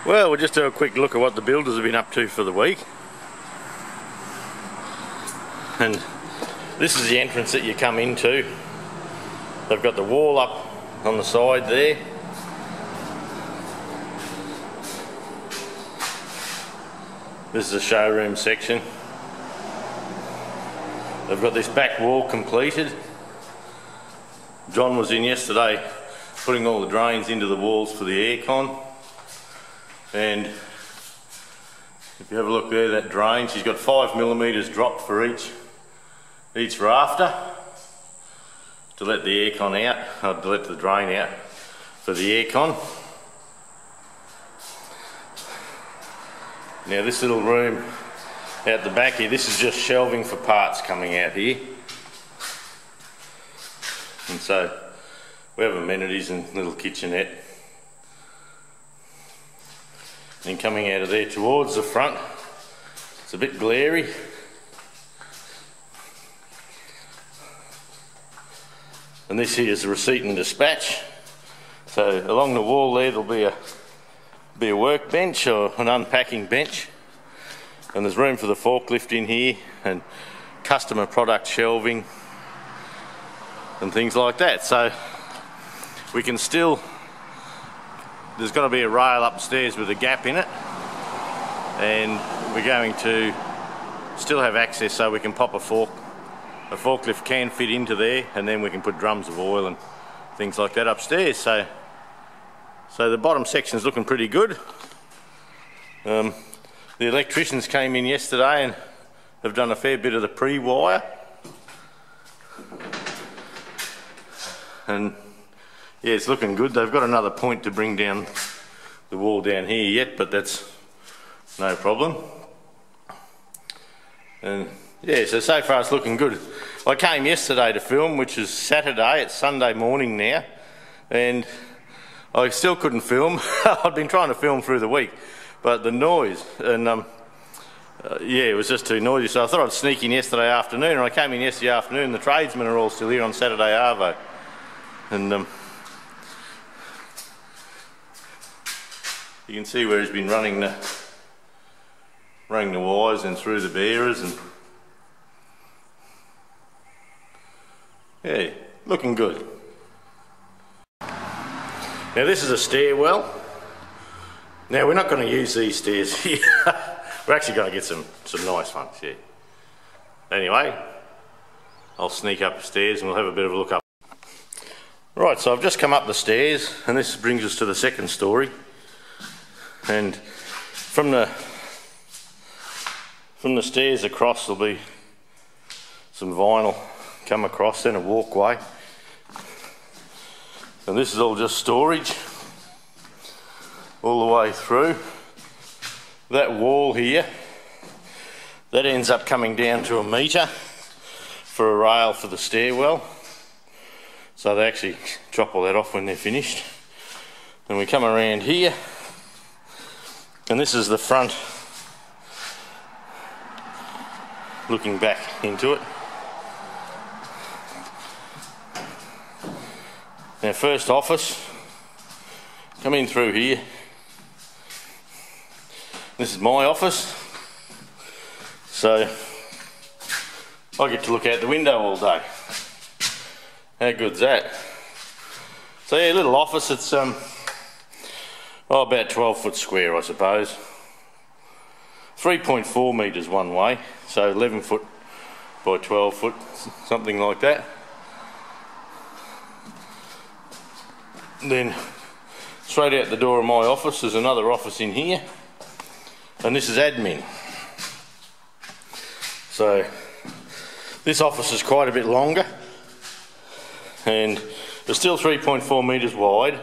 Well, we'll just do a quick look at what the builders have been up to for the week. And this is the entrance that you come into. They've got the wall up on the side there. This is the showroom section. They've got this back wall completed. John was in yesterday putting all the drains into the walls for the aircon. And if you have a look there, that drain, she's got 5mm dropped for each rafter to let the aircon out, or to let the drain out for the aircon. Now this little room out the back here, this is just shelving for parts coming out here. And so we have amenities and little kitchenette. And coming out of there towards the front, it's a bit glary. And this here is the receipt and dispatch. So along the wall there, there'll be a workbench or an unpacking bench. And there's room for the forklift in here and customer product shelving and things like that. So we can still, there's going to be a rail upstairs with a gap in it, and we're going to still have access so we can pop a forklift can fit into there, and then we can put drums of oil and things like that upstairs. So the bottom section is looking pretty good. The electricians came in yesterday and have done a fair bit of the pre-wire. And yeah, it's looking good. They've got another point to bring down the wall down here yet, but that's no problem. And yeah, so far it's looking good. I came yesterday to film, which is Saturday. It's Sunday morning now, and I still couldn't film. I'd been trying to film through the week, but the noise and yeah, it was just too noisy. So I thought I'd sneak in yesterday afternoon, and I came in yesterday afternoon. The tradesmen are all still here on Saturday Arvo, and you can see where he's been running the wires and through the bearers, and yeah, looking good. Now this is a stairwell. Now we're not going to use these stairs here. We're actually going to get some nice ones, yeah. Anyway, I'll sneak up the stairs and we'll have a bit of a look up. Right, so I've just come up the stairs, and this brings us to the second story. And from the stairs across there'll be some vinyl come across, then a walkway. And this is all just storage all the way through. That wall here, that ends up coming down to 1 metre for a rail for the stairwell. So they actually drop all that off when they're finished. Then we come around here, and this is the front looking back into it. Now first office, come in through here. This is my office, so I get to look out the window all day. How good's that? So yeah, little office. It's about 12 foot square, I suppose. 3.4 metres one way, so 11 foot by 12 foot, something like that. And then straight out the door of my office, there's another office in here, and this is admin. So this office is quite a bit longer, and it's still 3.4 metres wide,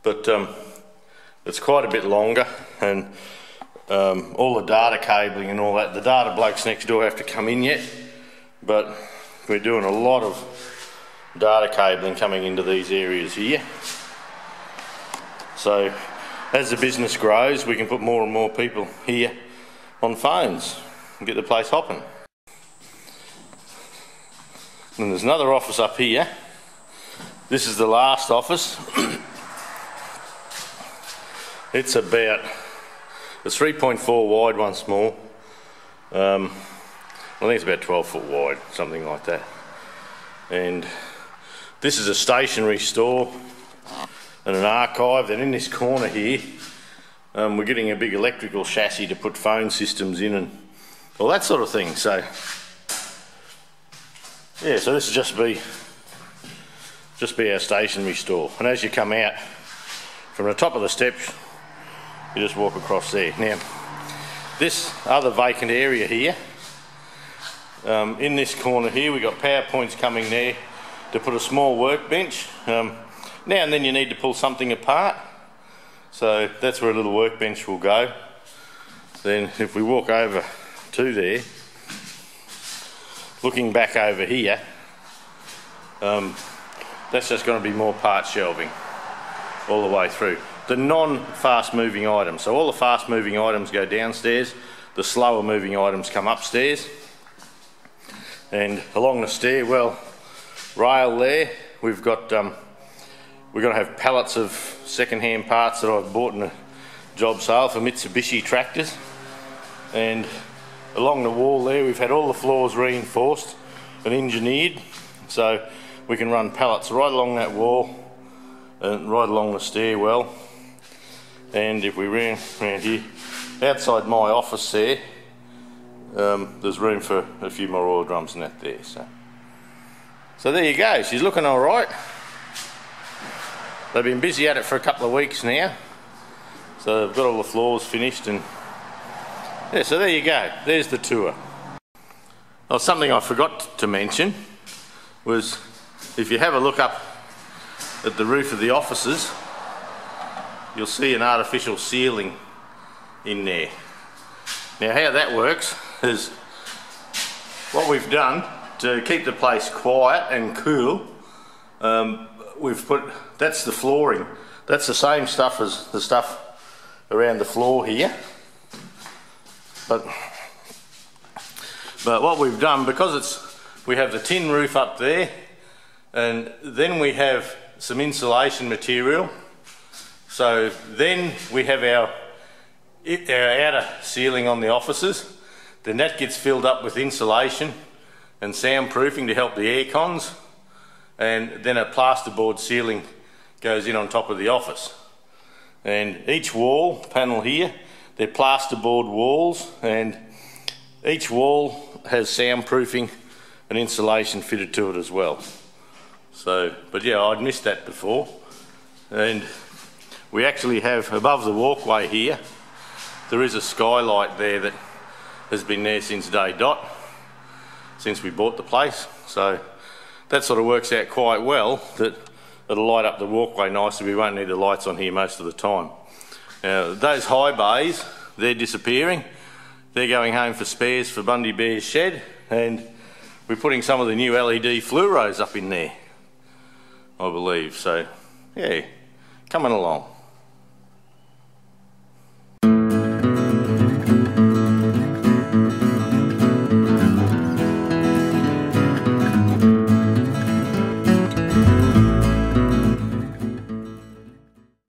but it's quite a bit longer, and all the data cabling and all that, the data blokes next door have to come in yet, but we're doing a lot of data cabling coming into these areas here. So as the business grows, we can put more and more people here on phones and get the place hopping. And there's another office up here. This is the last office. It's 3.4 wide, one small. I think it's about 12 foot wide, something like that. And this is a stationery store and an archive. Then in this corner here, we're getting a big electrical chassis to put phone systems in and all that sort of thing. So yeah, so this will just be our stationery store. And as you come out from the top of the steps, you just walk across there. Now, this other vacant area here, in this corner here, we've got power points coming there to put a small workbench. Now and then you need to pull something apart, so that's where a little workbench will go. Then if we walk over to there, looking back over here, that's just going to be more part shelving all the way through. The non-fast moving items, so all the fast moving items go downstairs, the slower moving items come upstairs. And along the stairwell rail there, we're going to have pallets of second-hand parts that I've bought in a job sale for Mitsubishi tractors. And along the wall there, we've had all the floors reinforced and engineered, so we can run pallets right along that wall and right along the stairwell. And if we ran around here, outside my office there, there's room for a few more oil drums and that there. So there you go, she's looking all right. They've been busy at it for a couple of weeks now, so they've got all the floors finished, and yeah, so there you go, there's the tour. Oh, something I forgot to mention was, if you have a look up at the roof of the offices, you'll see an artificial ceiling in there. Now how that works is, what we've done to keep the place quiet and cool, we've put, that's the flooring, that's the same stuff as the stuff around the floor here, but what we've done, because we have the tin roof up there, and then we have some insulation material, so then we have our outer ceiling on the offices, then that gets filled up with insulation and soundproofing to help the air cons, and then a plasterboard ceiling goes in on top of the office. And each wall panel here, they're plasterboard walls, and each wall has soundproofing and insulation fitted to it as well. So, but yeah, I'd missed that before. And we actually have, above the walkway here, there is a skylight there that has been there since day dot, since we bought the place. So that sort of works out quite well, that it'll light up the walkway nicely. We won't need the lights on here most of the time. Now, those high bays, they're disappearing. They're going home for spares for Bundy Bear's shed, and we're putting some of the new LED fluoros up in there, I believe. So yeah, coming along.